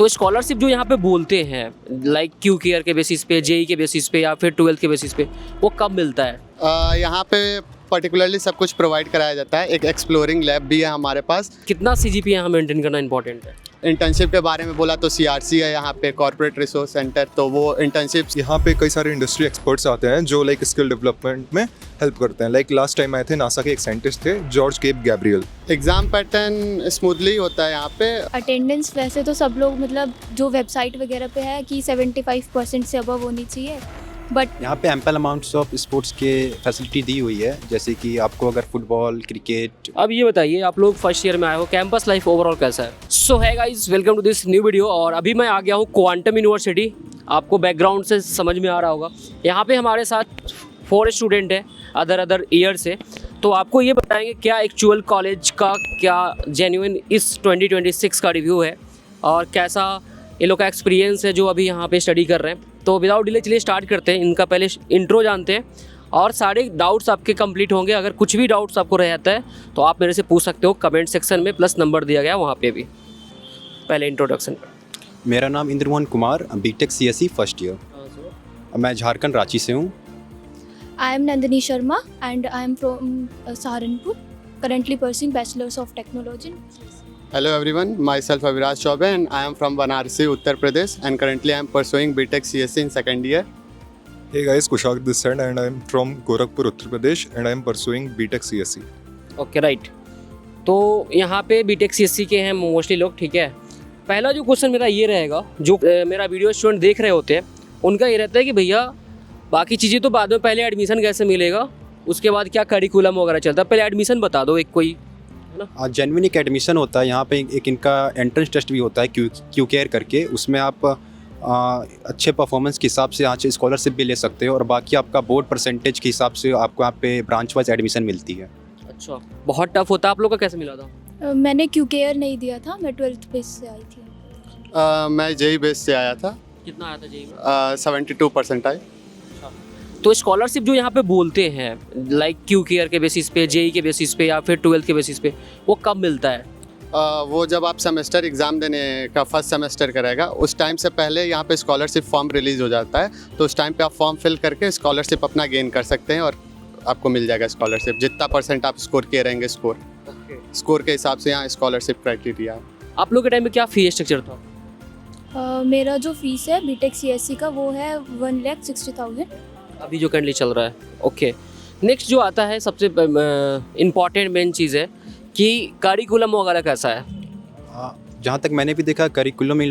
तो स्कॉलरशिप जो यहाँ पे बोलते हैं लाइक क्यू केयर के बेसिस पे, जेई के बेसिस पे या फिर 12th के बेसिस पे, वो कब मिलता है? यहाँ पे पर्टिकुलरली सब कुछ प्रोवाइड कराया जाता है। एक एक्सप्लोरिंग लैब भी है हमारे पास। कितना सीजीपीए यहाँ मेंटेन करना इंपॉर्टेंट है? इंटर्नशिप के बारे में बोला तो सीआरसी है यहाँ पे, कॉर्पोरेट रिसोर्स सेंटर, तो वो इंटर्नशिप्स। यहाँ पे कई सारे इंडस्ट्री एक्सपर्ट्स आते हैं जो लाइक स्किल डेवलपमेंट में हेल्प करते हैं। लाइक लास्ट टाइम आए थे नासा के एक साइंटिस्ट थे George Cape Gabriel. Exam pattern smoothly होता है यहाँ पे। अटेंडेंस वैसे तो सब लोग मतलब जो वेबसाइट वगैरह पे है कि 75% से अबव होनी चाहिए, बट यहाँ पे एम्पल अमाउंट्स ऑफ स्पोर्ट्स के फैसिलिटी दी हुई है, जैसे कि आपको अगर फुटबॉल, क्रिकेट। अब ये बताइए, आप लोग फर्स्ट ईयर में आए हो, कैंपस लाइफ ओवरऑल कैसा है? So hey guys, welcome to this new video. और अभी मैं आ गया हूँ क्वांटम यूनिवर्सिटी। आपको बैकग्राउंड से समझ में आ रहा होगा, यहाँ पे हमारे साथ 4 स्टूडेंट हैं अदर ईयर से। तो आपको ये बताएंगे क्या एक्चुअल कॉलेज का क्या जेन्युइन इस 2026 का रिव्यू है और कैसा ये लोग का एक्सपीरियंस है जो अभी यहाँ पे स्टडी कर रहे हैं। तो विदाउट डिले चलिए स्टार्ट करते हैं। इनका पहले इंट्रो जानते हैं और सारे डाउट्स आपके कंप्लीट होंगे। अगर कुछ भी डाउट्स आपको रह जाता है तो आप मेरे से पूछ सकते हो कमेंट सेक्शन में, प्लस नंबर दिया गया वहाँ पे भी। पहले इंट्रोडक्शन पर। मेरा नाम Indramohan Kumar, BTech CSC first year. मैं झारखंड रांची से हूँ। I am Nandini Sharma and I am from Saharanpur, currently pursuing bachelor's of technology. Hello everyone, myself Aviraj Chaubey and I am from Banarsi, Uttar Pradesh, and currently I am pursuing BTech CSC in second year. Hey guys, Kushak this side and I am from Gorakhpur, Uttar Pradesh and I am pursuing BTech CSC. Okay right. तो यहाँ पे BTech CSC के हैं mostly लोग, ठीक है। पहला जो क्वेश्चन मेरा ये रहेगा, जो मेरा वीडियो स्टूडेंट देख रहे होते हैं उनका ये रहता है कि भैया बाकी चीज़ें तो बाद में, पहले एडमिशन कैसे मिलेगा, उसके बाद क्या करिकुलम वगैरह चलता है, पहले एडमिशन बता दो एक कोई, है ना। जेन्युइन एक एडमिशन होता है यहाँ पे। एक इनका एंट्रेंस टेस्ट भी होता है क्यू केयर करके। उसमें आप अच्छे परफॉर्मेंस के हिसाब से यहाँ से स्कॉलरशिप भी ले सकते हो और बाकी आपका बोर्ड परसेंटेज के हिसाब से आपको यहाँ पे ब्रांच वाइज एडमिशन मिलती है। अच्छा, बहुत टफ होता है। आप लोग का कैसे मिला था? मैंने क्यू केयर नहीं दिया था, मैं 12th बेस से आई थी। मैं जेई बेस से आया था। कितना आया था जेई में? 72% आए। तो स्कॉलरशिप जो यहाँ पे बोलते हैं लाइक क्यू केयर के बेसिस पे, जेई के बेसिस पे या फिर 12th के बेसिस पे, वो कब मिलता है? वो जब आप सेमेस्टर एग्ज़ाम देने का फर्स्ट सेमेस्टर करेगा उस टाइम से पहले यहाँ पे स्कॉलरशिप फॉर्म रिलीज़ हो जाता है। तो उस टाइम पे आप फॉर्म फिल करके स्कॉलरशिप अपना गेन कर सकते हैं और आपको मिल जाएगा स्कॉलरशिप। जितना परसेंट आप स्कोर किए रहेंगे, स्कोर के हिसाब से यहाँ स्कॉलरशिप क्राइटेरिया है। आप लोग के टाइम में क्या फी स्ट्रक्चर था? मेरा जो फीस है बीटेक सीएससी का वो है 1,60,000 अभी जो करंटली चल रहा है। ओके, नेक्स्ट जो आता है सबसे इम्पॉर्टेंट मेन चीज़ है कि करिकुलम वगैरह कैसा है। जहाँ तक मैंने भी देखा करिकुलम ये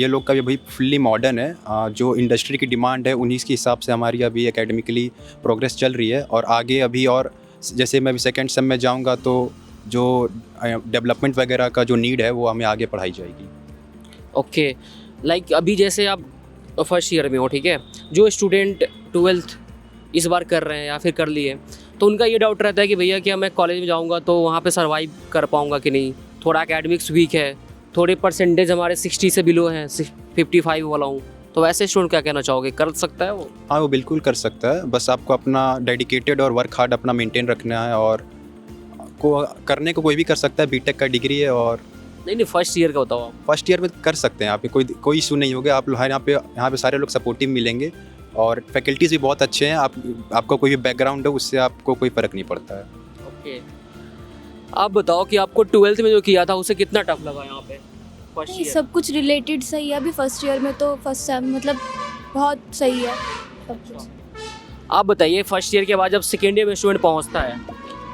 लोग का भी भाई फुल्ली मॉडर्न है। जो इंडस्ट्री की डिमांड है उन्हीं के हिसाब से हमारी अभी एकेडमिकली प्रोग्रेस चल रही है। और आगे अभी और जैसे मैं अभी सेकेंड सेम में जाऊँगा तो जो डेवलपमेंट वगैरह का जो नीड है वो हमें आगे पढ़ाई जाएगी। ओके, लाइक अभी जैसे आप फर्स्ट ईयर में हो, ठीक है, जो स्टूडेंट 12th इस बार कर रहे हैं या फिर कर लिए, तो उनका ये डाउट रहता है कि भैया क्या मैं कॉलेज में जाऊंगा तो वहाँ पे सरवाइव कर पाऊंगा कि नहीं। थोड़ा एकेडमिक्स वीक है, थोड़े परसेंटेज हमारे 60 से बिलो हैं, 55 वाला हूँ, तो वैसे स्टूडेंट क्या कहना चाहोगे, कर सकता है वो? हाँ, वो बिल्कुल कर सकता है। बस आपको अपना डेडिकेटेड और वर्क हार्ड अपना मेंटेन रखना है और करने को कोई भी कर सकता है। बीटेक का डिग्री है। और नहीं, फर्स्ट ईयर का बताओ आप। फर्स्ट ईयर में कर सकते हैं। यहाँ पे कोई इशू नहीं होगा। आप यहाँ पे सारे लोग सपोर्टिव मिलेंगे और फैकल्टीज़ भी बहुत अच्छे हैं। आपको कोई भी बैकग्राउंड हो उससे आपको कोई फ़र्क नहीं पड़ता है। ओके, आप बताओ कि आपको 12th में जो किया था उसे कितना टफ लगा यहाँ पे फर्स्ट ईयर? सब कुछ रिलेटेड सही है। अभी फर्स्ट ईयर में तो फर्स्ट सेम मतलब बहुत सही है सब कुछ। आप बताइए, फर्स्ट ईयर के बाद जब सेकेंड ईयर में स्टूडेंट पहुँचता है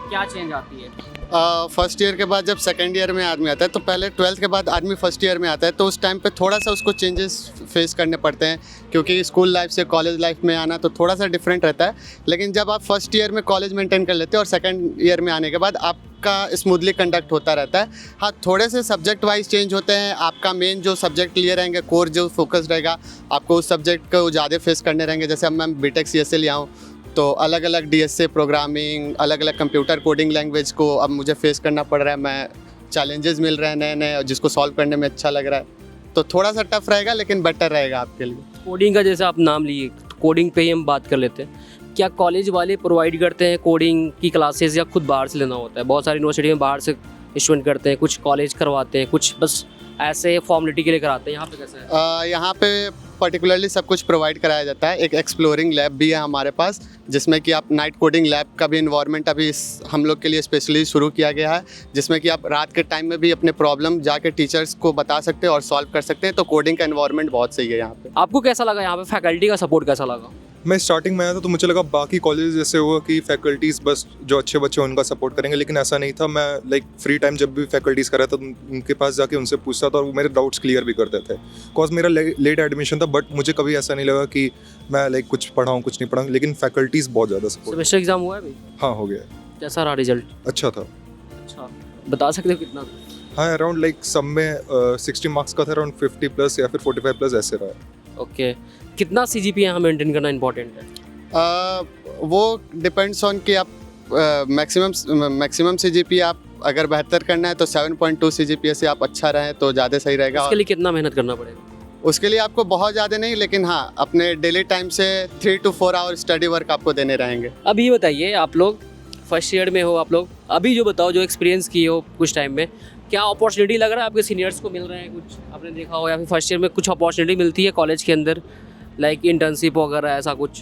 क्या चेंज आती है? फर्स्ट ईयर के बाद जब सेकेंड ईयर में आदमी आता है तो पहले 12th के बाद आदमी फर्स्ट ईयर में आता है तो उस टाइम पे थोड़ा सा उसको चेंजेस फेस करने पड़ते हैं, क्योंकि स्कूल लाइफ से कॉलेज लाइफ में आना तो थोड़ा सा डिफरेंट रहता है। लेकिन जब आप फर्स्ट ईयर में कॉलेज मेंटेन कर लेते हैं और सेकेंड ईयर में आने के बाद आपका स्मूथली कंडक्ट होता रहता है। हाँ, थोड़े से सब्जेक्ट वाइज चेंज होते हैं। आपका मेन जो सब्जेक्ट क्लियर रहेंगे, कोर जो फोकस रहेगा, आपको उस सब्जेक्ट को ज़्यादा फेस करने रहेंगे। जैसे अब मैं बीटेक सीएससी लिया हूँ तो अलग अलग डीएसए प्रोग्रामिंग, अलग अलग कंप्यूटर कोडिंग लैंग्वेज को अब मुझे फेस करना पड़ रहा है। मैं चैलेंजेस मिल रहे हैं नए नए जिसको सॉल्व करने में अच्छा लग रहा है। तो थोड़ा सा टफ रहेगा लेकिन बेटर रहेगा आपके लिए। कोडिंग का जैसे आप नाम लिए, कोडिंग पे ही हम बात कर लेते हैं। क्या कॉलेज वाले प्रोवाइड करते हैं कोडिंग की क्लासेस या खुद बाहर से लेना होता है? बहुत सारी यूनिवर्सिटी में बाहर से स्टूडेंट करते हैं, कुछ कॉलेज करवाते हैं, कुछ बस ऐसे फॉर्मेलिटी के लिए कराते हैं, यहाँ पे कैसा है? यहाँ पे पर्टिकुलरली सब कुछ प्रोवाइड कराया जाता है। एक एक्सप्लोरिंग लैब भी है हमारे पास, जिसमें कि आप नाइट कोडिंग लैब का भी इन्वायरमेंट अभी हम लोग के लिए स्पेशली शुरू किया गया है, जिसमें कि आप रात के टाइम में भी अपने प्रॉब्लम जाके टीचर्स को बता सकते हैं और सॉल्व कर सकते हैं। तो कोडिंग का इन्वायरमेंट बहुत सही है यहाँ पे। आपको कैसा लगा यहाँ पे, फैकल्टी का सपोर्ट कैसा लगा? मैं स्टार्टिंग में आया था तो मुझे लगा बाकी कॉलेज जैसे हुआ कि फैकल्टीज़ बस जो अच्छे बच्चे उनका सपोर्ट करेंगे, लेकिन ऐसा नहीं था। मैं लाइक फ्री टाइम जब भी फैकल्टीज़ कर रहा था तो उनके पास जाके उनसे पूछता था और वो मेरे डाउट्स क्लियर भी करते थे। बिकॉज मेरा लेट एडमिशन था, बट मुझे कभी ऐसा नहीं लगा कि मैं लाइक कुछ पढ़ा हूँ कुछ नहीं पढ़ा, लेकिन फैकल्टीज़ बहुत ज़्यादा सपोर्ट। सेमेस्टर एग्जाम हुआ है अभी? हाँ हो गया। कैसा रहा रिजल्ट? अच्छा था। अच्छा, बता सकते हो कितना? हाँ अराउंड लाइक सब में 60 मार्क्स का था, अराउंड 50+ या फिर 45+ ऐसे रहा। ओके, कितना CGPA यहाँ मेंटेन करना इंपॉर्टेंट है? वो डिपेंड्स ऑन कि आप मैक्सिमम CGPA आप अगर बेहतर करना है तो 7.2 CGPA से आप अच्छा रहें तो ज़्यादा सही रहेगा। उसके लिए कितना मेहनत करना पड़ेगा? उसके लिए आपको बहुत ज़्यादा नहीं, लेकिन हाँ अपने डेली टाइम से 3 to 4 आवर स्टडी वर्क आपको देने रहेंगे। अब ये बताइए, आप लोग फर्स्ट ईयर में हो, आप लोग अभी जो बताओ, जो एक्सपीरियंस किए हो कुछ टाइम में, क्या अपॉर्चुनिटी लग रहा है आपके सीनियर्स को मिल रहे हैं कुछ, आपने देखा हो, या फिर फर्स्ट ईयर में कुछ अपॉर्चुनिटी मिलती है कॉलेज के अंदर, लाइक इंटर्नशिप वगैरह ऐसा कुछ?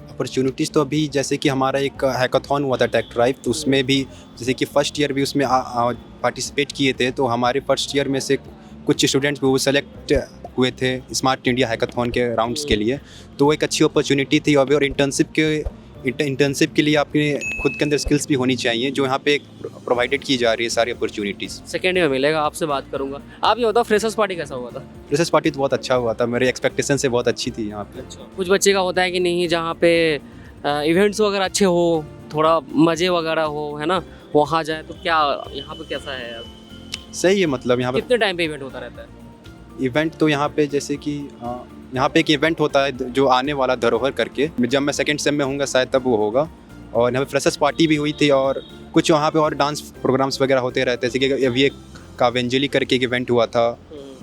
अपॉर्चुनिटीज़ तो अभी जैसे कि हमारा एक हैकाथॉन हुआ था टेक ड्राइव, तो उसमें भी जैसे कि फ़र्स्ट ईयर भी उसमें पार्टिसिपेट किए थे। तो हमारे फर्स्ट ईयर में से कुछ स्टूडेंट्स भी वो सेलेक्ट हुए थे स्मार्ट इंडिया हैकाथॉन के राउंड्स के लिए। तो वो एक अच्छी अपॉर्चुनिटी थी। और इंटर्नशिप के लिए आपके खुद के अंदर स्किल्स भी होनी चाहिए, जो यहाँ पे प्रोवाइडेड की जा रही है सारी अपॉर्चुनिटीज़। सेकेंड ईयर मिलेगा, आपसे बात करूँगा। आप ये बताओ, फ्रेशर्स पार्टी कैसा हुआ था? फ्रेशर्स पार्टी तो बहुत अच्छा हुआ था, मेरे एक्सपेक्टेशन से बहुत अच्छी थी यहाँ पे। अच्छा, कुछ बच्चे का होता है कि नहीं, जहाँ पे इवेंट्स वगैरह अच्छे हो, थोड़ा मज़े वगैरह हो, है ना, वहाँ जाए, तो क्या यहाँ पे कैसा है यार? सही है, मतलब यहाँ पे कितने टाइम पे इवेंट होता रहता है? इवेंट तो यहाँ पे जैसे कि यहाँ पे एक इवेंट होता है जो आने वाला धरोहर करके, जब मैं सेकंड सेम में होऊंगा शायद तब वो होगा। और यहाँ पे फ्रेशर्स पार्टी भी हुई थी, और कुछ वहाँ पे और डांस प्रोग्राम्स वगैरह होते रहते हैं। जैसे कि अभी एक कावेंजली करके एक इवेंट हुआ था,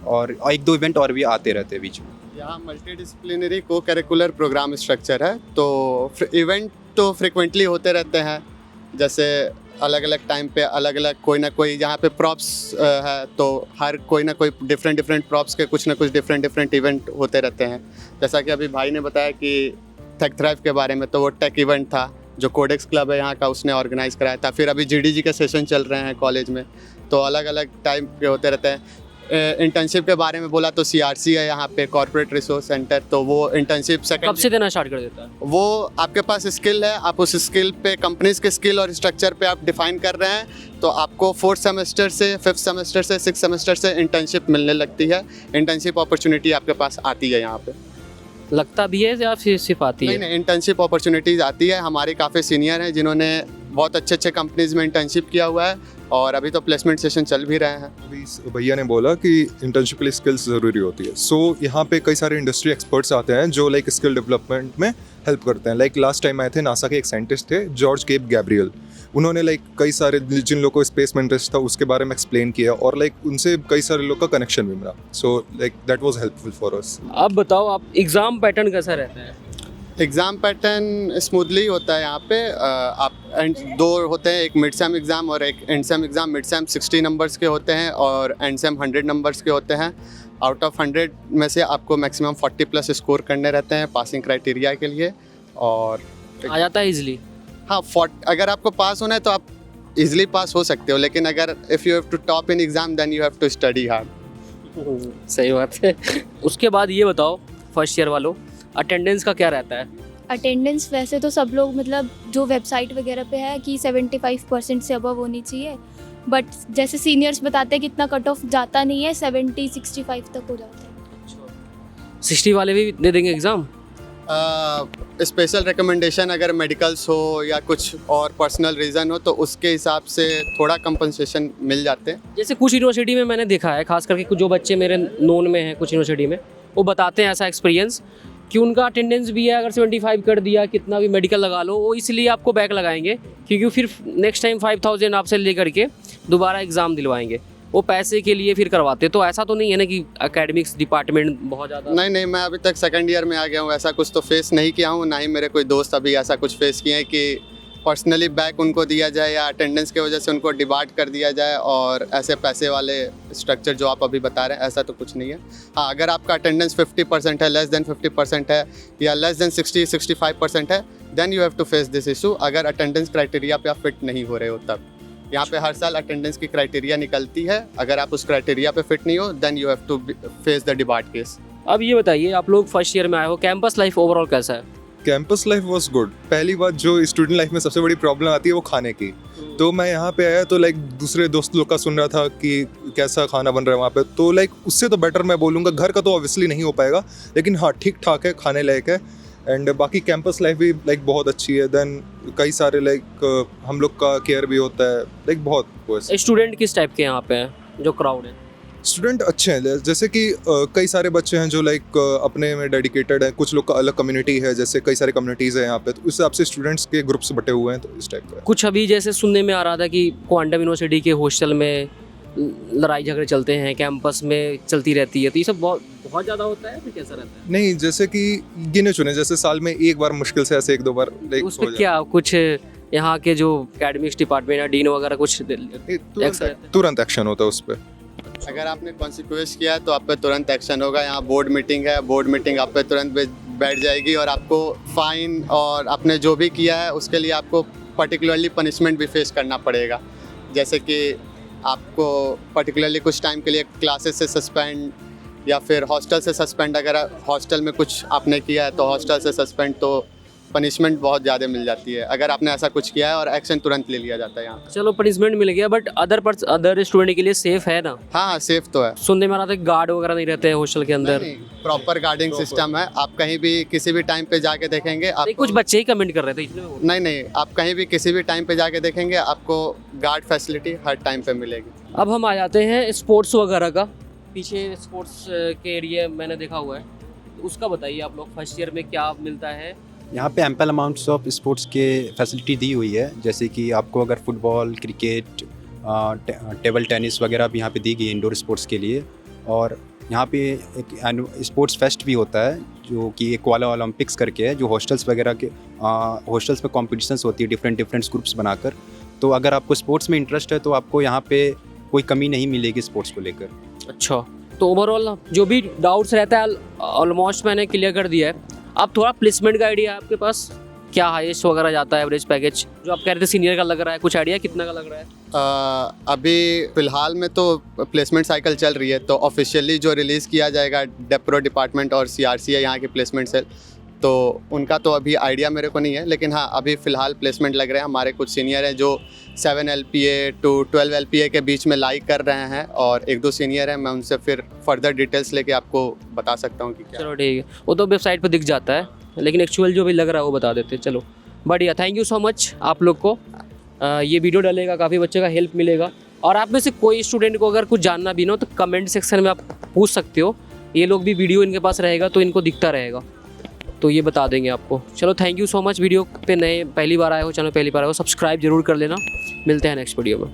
और 1-2 इवेंट और भी आते रहते हैं बीच में। यहाँ मल्टीडिसिप्लिनरी को करिकुलर प्रोग्राम स्ट्रक्चर है, तो इवेंट तो फ्रिक्वेंटली होते रहते हैं। जैसे अलग अलग टाइम पे अलग अलग कोई ना कोई, यहाँ पे प्रॉप्स है तो हर कोई ना कोई डिफरेंट प्रॉप्स के कुछ ना कुछ डिफरेंट इवेंट होते रहते हैं। जैसा कि अभी भाई ने बताया कि टेक ड्राइव के बारे में, तो वो टेक इवेंट था जो कोडेक्स क्लब है यहाँ का, उसने ऑर्गेनाइज़ कराया था। फिर अभी GDG के सेशन चल रहे हैं कॉलेज में, तो अलग अलग टाइम के होते रहते हैं। इंटर्नशिप के बारे में बोला तो CRC है यहाँ पे, कॉर्पोरेट रिसोर्स सेंटर, तो वो इंटर्नशिप कब से देना स्टार्ट कर देता है? वो आपके पास स्किल है, आप उस स्किल पे, कंपनीज के स्किल और स्ट्रक्चर पे आप डिफाइन कर रहे हैं, तो आपको 4th सेमेस्टर से 5th सेमेस्टर से 6th सेमेस्टर से इंटर्नशिप मिलने लगती है। इंटर्नशिप अपॉर्चुनिटी आपके पास आती है यहाँ पे। लगता भी है या फिर सिर्फ आती है? नहीं, इंटर्नशिप अपॉर्चुनिटीज़ आती है। हमारे काफ़ी सीनियर हैं जिन्होंने बहुत अच्छे कंपनीज में इंटर्नशिप किया हुआ है, और अभी तो प्लेसमेंट सेशन चल भी रहे हैं। अभी भैया ने बोला कि इंटर्नशिप के लिए स्किल्स ज़रूरी होती है। सो यहाँ पे कई सारे इंडस्ट्री एक्सपर्ट्स आते हैं जो लाइक स्किल डेवलपमेंट में हेल्प करते हैं। लाइक लास्ट टाइम आए थे नासा के एक साइंटिस्ट थे, जॉर्ज केप गैब्रियल। उन्होंने लाइक कई सारे जिन लोगों को स्पेस में इंटरेस्ट था उसके बारे में एक्सप्लेन किया, और लाइक उनसे कई सारे लोग का कनेक्शन भी मिला। So like that was helpful for us. अब बताओ, आप एग्ज़ाम पैटर्न कैसा रहता है? एग्ज़ाम पैटर्न स्मूथली होता है यहाँ पे। आप 2 होते हैं, एक मिड सेम एग्ज़ाम और एक and same exam. Mid sem 60 numbers के होते हैं और एंड सेम 100 नंबर्स के होते हैं। आउट ऑफ 100 में से आपको मैक्सिमम 40+ स्कोर करने रहते हैं पासिंग क्राइटेरिया के लिए, और आ जाता है इजीली? हाँ, अगर आपको पास होना है तो आप इजीली पास हो सकते हो, लेकिन अगर if you have to top in exam then you have to study hard. सही बात है। उसके बाद ये बताओ, फर्स्ट ईयर वालों, अटेंडेंस का क्या रहता है? अटेंडेंस वैसे तो सब लोग, मतलब जो वेबसाइट वगैरह पे है कि 75% से अबव होनी चाहिए, बट जैसे सीनियर्स बताते हैं कि इतना कट ऑफ जाता नहीं है, 70-65 तक हो जाता है। 60 वाले भी दे देंगे एग्ज़ाम? स्पेशल रिकमेंडेशन अगर मेडिकल्स हो या कुछ और पर्सनल रीज़न हो तो उसके हिसाब से थोड़ा कंपनसेशन मिल जाते हैं। जैसे कुछ यूनिवर्सिटी में मैंने देखा है, खास करके कुछ जो बच्चे मेरे नोन में हैं कुछ यूनिवर्सिटी में, वो बताते हैं ऐसा एक्सपीरियंस कि उनका अटेंडेंस भी है, अगर 75 कर दिया, कितना भी मेडिकल लगा लो, वो इसलिए आपको बैक लगाएंगे क्योंकि फिर नेक्स्ट टाइम 5000 आपसे ले करके दोबारा एग्ज़ाम दिलवाएंगे। वो पैसे के लिए फिर करवाते। तो ऐसा तो नहीं है ना कि एकेडमिक्स डिपार्टमेंट बहुत ज़्यादा? नहीं, मैं अभी तक सेकंड ईयर में आ गया हूँ, ऐसा कुछ तो फेस नहीं किया हूँ, ना ही मेरे कोई दोस्त अभी ऐसा कुछ फेस किए हैं कि पर्सनली बैक उनको दिया जाए या अटेंडेंस की वजह से उनको डिबार्ट कर दिया जाए और ऐसे पैसे वाले स्ट्रक्चर जो आप अभी बता रहे हैं, ऐसा तो कुछ नहीं है। हाँ, अगर आपका अटेंडेंस 50% है, लेस देन 50% है या लेस देन 60-65% है, then you have to face this issue. अगर अटेंडेंस क्राइटेरिया पे आप फिट नहीं हो रहे हो तब यहाँ पे हर साल अटेंडेंस की क्राइटेरिया निकलती है। अगर आप उस क्राइटेरिया पे फिट नहीं हो, then you have to face the debarred case. अब ये बताइए, आप लोग फर्स्ट ईयर में आए हो, कैंपस लाइफ ओवरऑल कैसा है? Campus life was good. पहली बात जो स्टूडेंट लाइफ में सबसे बड़ी प्रॉब्लम आती है वो खाने की। तो मैं यहाँ पे आया तो लाइक दूसरे दोस्त लोग का सुन रहा था कि कैसा खाना बन रहा है वहाँ पे, तो लाइक उससे तो बेटर मैं बोलूँगा। घर का तो ऑब्वियसली नहीं हो पाएगा, लेकिन हाँ ठीक ठाक है, खाने लायक है। एंड बाकी कैंपस लाइफ भी लाइक बहुत अच्छी है। देन कई सारे लाइक हम लोग का केयर भी होता है, लाइक बहुत। स्टूडेंट किस टाइप के यहाँ पे हैं, जो क्राउड है? स्टूडेंट अच्छे हैं, जैसे कि कई सारे बच्चे हैं जो लाइक अपने में डेडिकेटेड हैं। कुछ लोग का अलग कम्युनिटी है, जैसे कई सारे कम्युनिटीज़ हैं यहाँ पे, तो उस हिसाब से स्टूडेंट्स के ग्रुप्स बटे हुए हैं, तो इस टाइप का। कुछ अभी जैसे सुनने में आ रहा था कि क्वांटम यूनिवर्सिटी के हॉस्टल में लड़ाई झगड़े चलते हैं, कैंपस में चलती रहती है, तो ये सब बहुत ज़्यादा होता है, फिर कैसा रहता है? नहीं, जैसे कि गिने चुने, जैसे साल में एक बार मुश्किल से ऐसे 1-2 बार लाइक उस पर क्या कुछ यहाँ के जो एकेडमिक्स डिपार्टमेंट या डीन वगैरह कुछ तुरंत एक्शन होता है उस पर। अगर आपने कॉन्सिक्वेंस किया है तो आप पे तुरंत एक्शन होगा। यहाँ बोर्ड मीटिंग है, बोर्ड मीटिंग आप पे तुरंत बैठ जाएगी और आपको फाइन और आपने जो भी किया है उसके लिए आपको पर्टिकुलरली पनिशमेंट भी फेस करना पड़ेगा। जैसे कि आपको पर्टिकुलरली कुछ टाइम के लिए क्लासेस से सस्पेंड या फिर हॉस्टल से सस्पेंड। अगर हॉस्टल में कुछ आपने किया है तो हॉस्टल से सस्पेंड, तो पनिशमेंट बहुत ज़्यादा मिल जाती है अगर आपने ऐसा कुछ किया है, और एक्शन तुरंत ले लिया जाता है यहाँ। चलो पनिशमेंट मिल गया, बट अदर स्टूडेंट के लिए सेफ है ना? हाँ, सेफ तो है। सुनने में आ रहा था गार्ड वगैरह नहीं रहते हैं हॉस्टल के अंदर। प्रॉपर गार्डिंग सिस्टम है। आप कहीं भी किसी भी टाइम पे जाके देखेंगे आप, कुछ बच्चे ही कमेंट कर रहे थे इसलिए नहीं, आप कहीं भी किसी भी टाइम पे जाके देखेंगे आपको गार्ड फैसिलिटी हर टाइम पे मिलेगी। अब हम आ जाते हैं स्पोर्ट्स वगैरह का। पीछे स्पोर्ट्स के एरिया मैंने देखा हुआ है, तो उसका बताइए आप लोग फर्स्ट ईयर में क्या मिलता है? यहाँ पे एम्पल अमाउंट्स ऑफ स्पोर्ट्स के फैसिलिटी दी हुई है, जैसे कि आपको अगर फुटबॉल, क्रिकेट, टेबल टेनिस वगैरह भी यहाँ पे दी गई है इंडोर स्पोर्ट्स के लिए। और यहाँ पे एक स्पोर्ट्स फेस्ट भी होता है जो कि एक क्वाला ओलंपिक्स करके है, जो हॉस्टल्स वगैरह के हॉस्टल्स में कॉम्पिटिशन्स होती है डिफरेंट ग्रुप्स बनाकर। तो अगर आपको स्पोर्ट्स में इंटरेस्ट है तो आपको यहाँ पे कोई कमी नहीं मिलेगी स्पोर्ट्स को लेकर। अच्छा, तो ओवरऑल जो भी डाउट्स रहता है ऑलमोस्ट मैंने क्लियर कर दिया है। अब थोड़ा प्लेसमेंट का आइडिया है आपके पास? क्या हाईएस्ट वगैरह जाता है एवरेज पैकेज? जो आप कह रहे थे सीनियर का लग रहा है, कुछ आइडिया कितना का लग रहा है? अभी फ़िलहाल में तो प्लेसमेंट साइकिल चल रही है, तो ऑफिशियली जो रिलीज़ किया जाएगा डेप्रो डिपार्टमेंट और CRC है यहाँ के प्लेसमेंट सेल, तो उनका तो अभी आइडिया मेरे को नहीं है। लेकिन हाँ, अभी फ़िलहाल प्लेसमेंट लग रहे हैं। हमारे कुछ सीनियर हैं जो 7 LPA to 12 LPA के बीच में लाइक कर रहे हैं, और 1-2 सीनियर हैं, मैं उनसे फिर फर्दर डिटेल्स लेके आपको बता सकता हूँ कि क्या। चलो ठीक है, वो तो वेबसाइट पर दिख जाता है, लेकिन एक्चुअल जो भी लग रहा है वो बता देते। चलो बढ़िया, थैंक यू सो मच आप लोग को। ये वीडियो डलेगा, काफ़ी बच्चे का हेल्प मिलेगा। और आप में से कोई स्टूडेंट को अगर कुछ जानना भी ना हो तो कमेंट सेक्शन में आप पूछ सकते हो। ये लोग भी वीडियो इनके पास रहेगा तो इनको दिखता रहेगा, तो ये बता देंगे आपको। चलो thank you so much. Video पे नए पहली बार आए हो, चैनल पहली बार आए हो, सब्सक्राइब जरूर कर लेना। मिलते हैं नेक्स्ट वीडियो में।